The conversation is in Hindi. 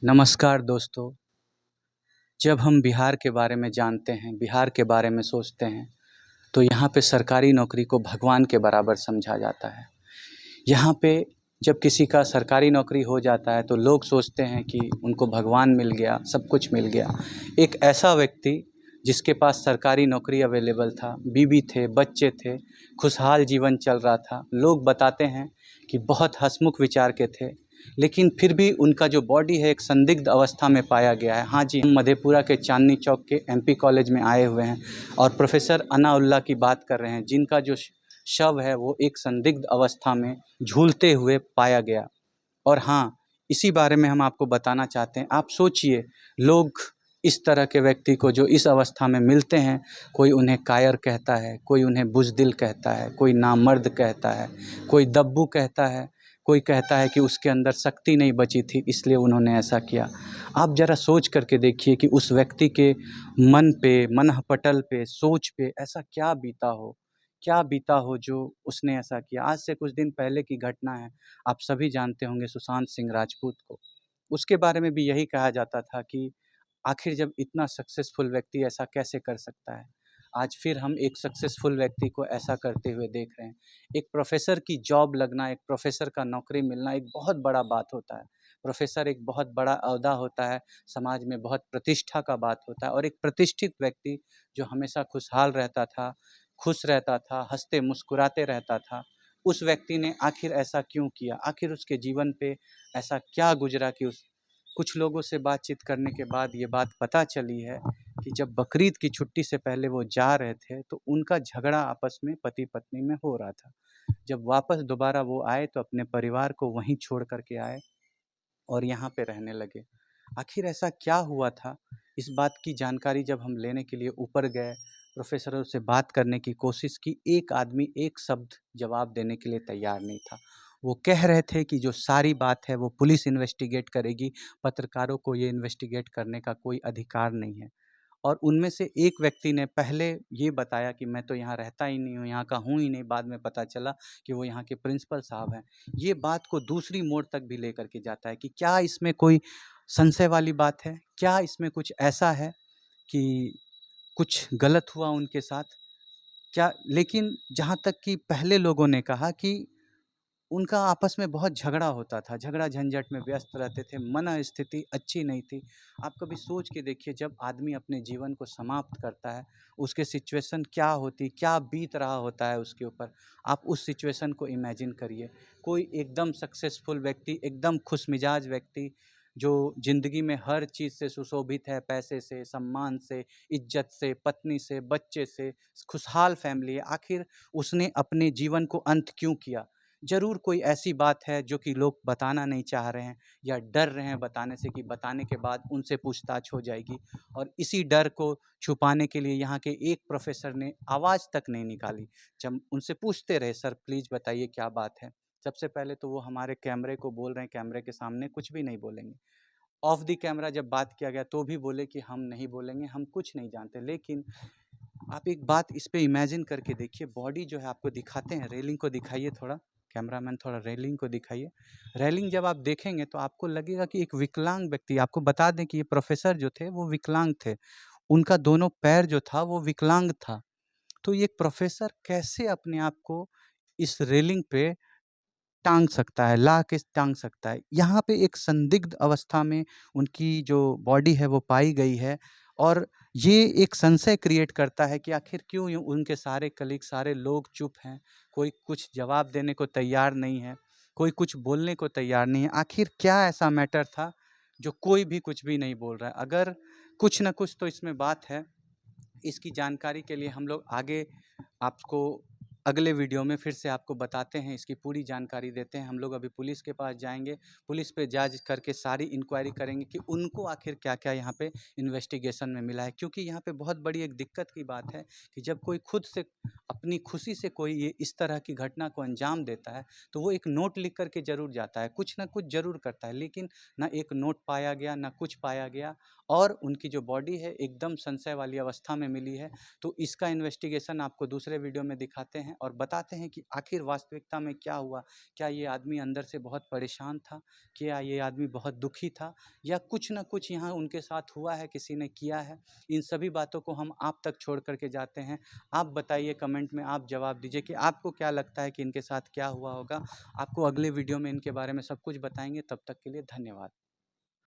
नमस्कार दोस्तों। जब हम बिहार के बारे में जानते हैं, बिहार के बारे में सोचते हैं, तो यहाँ पे सरकारी नौकरी को भगवान के बराबर समझा जाता है। यहाँ पे जब किसी का सरकारी नौकरी हो जाता है तो लोग सोचते हैं कि उनको भगवान मिल गया, सब कुछ मिल गया। एक ऐसा व्यक्ति जिसके पास सरकारी नौकरी अवेलेबल था, बीवी थे, बच्चे थे, खुशहाल जीवन चल रहा था। लोग बताते हैं कि बहुत हँसमुख विचार के थे, लेकिन फिर भी उनका जो बॉडी है एक संदिग्ध अवस्था में पाया गया है। हाँ जी, हम मधेपुरा के चांदनी चौक के एमपी कॉलेज में आए हुए हैं और प्रोफेसर अनाउल्लाह की बात कर रहे हैं, जिनका जो शव है वो एक संदिग्ध अवस्था में झूलते हुए पाया गया। और हाँ, इसी बारे में हम आपको बताना चाहते हैं। आप सोचिए, लोग इस तरह के व्यक्ति को जो इस अवस्था में मिलते हैं, कोई उन्हें कायर कहता है, कोई उन्हें बुज़दिल कहता है, कोई नामर्द कहता है, कोई दब्बू कहता है, कोई कहता है कि उसके अंदर शक्ति नहीं बची थी इसलिए उन्होंने ऐसा किया। आप ज़रा सोच करके देखिए कि उस व्यक्ति के मन पे, मनःपटल पे, सोच पे ऐसा क्या बीता हो जो उसने ऐसा किया। आज से कुछ दिन पहले की घटना है, आप सभी जानते होंगे सुशांत सिंह राजपूत को। उसके बारे में भी यही कहा जाता था कि आखिर जब इतना सक्सेसफुल व्यक्ति ऐसा कैसे कर सकता है। आज फिर हम एक सक्सेसफुल व्यक्ति को ऐसा करते हुए देख रहे हैं। एक प्रोफ़ेसर की जॉब लगना, एक प्रोफ़ेसर का नौकरी मिलना एक बहुत बड़ा बात होता है। प्रोफ़ेसर एक बहुत बड़ा ओहदा होता है, समाज में बहुत प्रतिष्ठा का बात होता है और एक प्रतिष्ठित व्यक्ति जो हमेशा खुशहाल रहता था, खुश रहता था, हँसते मुस्कुराते रहता था, उस व्यक्ति ने आखिर ऐसा क्यों किया? आखिर उसके जीवन पे ऐसा क्या गुज़रा कि उस कुछ लोगों से बातचीत करने के बाद ये बात पता चली है कि जब बकरीद की छुट्टी से पहले वो जा रहे थे तो उनका झगड़ा आपस में पति-पत्नी में हो रहा था। जब वापस दोबारा वो आए तो अपने परिवार को वहीं छोड़ कर के आए और यहाँ पे रहने लगे। आखिर ऐसा क्या हुआ था? इस बात की जानकारी जब हम लेने के लिए ऊपर गए, प्रोफ़ेसरों से बात करने की कोशिश की, एक आदमी एक शब्द जवाब देने के लिए तैयार नहीं था। वो कह रहे थे कि जो सारी बात है वो पुलिस इन्वेस्टिगेट करेगी, पत्रकारों को ये इन्वेस्टिगेट करने का कोई अधिकार नहीं है। और उनमें से एक व्यक्ति ने पहले ये बताया कि मैं तो यहाँ रहता ही नहीं हूँ, यहाँ का हूँ ही नहीं, बाद में पता चला कि वो यहाँ के प्रिंसिपल साहब हैं। ये बात को दूसरी मोड़ तक भी लेकर के जाता है कि क्या इसमें कोई संशय वाली बात है? क्या इसमें कुछ ऐसा है कि कुछ गलत हुआ उनके साथ? क्या लेकिन जहाँ तक कि पहले लोगों ने कहा कि उनका आपस में बहुत झगड़ा होता था, झगड़ा झंझट में व्यस्त रहते थे, मनःस्थिति अच्छी नहीं थी। आप कभी सोच के देखिए, जब आदमी अपने जीवन को समाप्त करता है, उसके सिचुएशन क्या होती, क्या बीत रहा होता है उसके ऊपर। आप उस सिचुएशन को इमेजिन करिए। कोई एकदम सक्सेसफुल व्यक्ति, एकदम खुशमिजाज व्यक्ति, जो ज़िंदगी में हर चीज़ से सुशोभित है, पैसे से, सम्मान से, इज़्ज़त से, पत्नी से, बच्चे से, खुशहाल फ़ैमिली है, आखिर उसने अपने जीवन को अंत क्यों किया? ज़रूर कोई ऐसी बात है जो कि लोग बताना नहीं चाह रहे हैं या डर रहे हैं बताने से कि बताने के बाद उनसे पूछताछ हो जाएगी। और इसी डर को छुपाने के लिए यहाँ के एक प्रोफ़ेसर ने आवाज़ तक नहीं निकाली। जब उनसे पूछते रहे, सर प्लीज़ बताइए क्या बात है? सबसे पहले तो वो हमारे कैमरे को बोल रहे हैं, कैमरे के सामने कुछ भी नहीं बोलेंगे। ऑफ द कैमरा जब बात किया गया तो भी बोले कि हम नहीं बोलेंगे, हम कुछ नहीं जानते। लेकिन आप एक बात इस पे इमेजिन करके देखिए, बॉडी जो है आपको दिखाते हैं, रेलिंग को दिखाइए थोड़ा, कैमरामैन थोड़ा रेलिंग को दिखाइए। रेलिंग जब आप देखेंगे तो आपको लगेगा कि एक विकलांग व्यक्ति, आपको बता दें कि ये प्रोफ़ेसर जो थे वो विकलांग थे। उनका दोनों पैर जो था वो विकलांग था। तो ये प्रोफ़ेसर कैसे अपने आप को इस रेलिंग पे टाँग सकता है, ला के टाँग सकता है। यहाँ पे एक संदिग्ध अवस्था में उनकी जो बॉडी है वो पाई गई है और ये एक संशय क्रिएट करता है कि आखिर क्यों यूँ उनके सारे कलीग, सारे लोग चुप हैं, कोई कुछ जवाब देने को तैयार नहीं है, कोई कुछ बोलने को तैयार नहीं है। आखिर क्या ऐसा मैटर था जो कोई भी कुछ भी नहीं बोल रहा है? अगर कुछ न कुछ तो इसमें बात है। इसकी जानकारी के लिए हम लोग आगे आपको अगले वीडियो में फिर से आपको बताते हैं, इसकी पूरी जानकारी देते हैं। हम लोग अभी पुलिस के पास जाएँगे, पुलिस पे जाँच करके सारी इंक्वायरी करेंगे कि उनको आखिर क्या-क्या यहाँ पे इन्वेस्टिगेशन में मिला है। क्योंकि यहाँ पे बहुत बड़ी एक दिक्कत की बात है कि जब कोई खुद से अपनी खुशी से कोई ये इस तरह की घटना को अंजाम देता है, तो वो एक नोट लिख कर के ज़रूर जाता है, कुछ न कुछ ज़रूर करता है। लेकिन ना एक नोट पाया गया, ना कुछ पाया गया और उनकी जो बॉडी है एकदम संशय वाली अवस्था में मिली है। तो इसका इन्वेस्टिगेशन आपको दूसरे वीडियो में दिखाते हैं। हैं और बताते हैं कि आखिर वास्तविकता में क्या हुआ। क्या ये आदमी अंदर से बहुत परेशान था? क्या ये आदमी बहुत दुखी था? या कुछ न कुछ यहाँ उनके साथ हुआ है, किसी ने किया है? इन सभी बातों को हम आप तक छोड़ कर के जाते हैं। आप बताइए कमेंट में, आप जवाब दीजिए कि आपको क्या लगता है कि इनके साथ क्या हुआ होगा? आपको अगले वीडियो में इनके बारे में सब कुछ बताएँगे। तब तक के लिए धन्यवाद।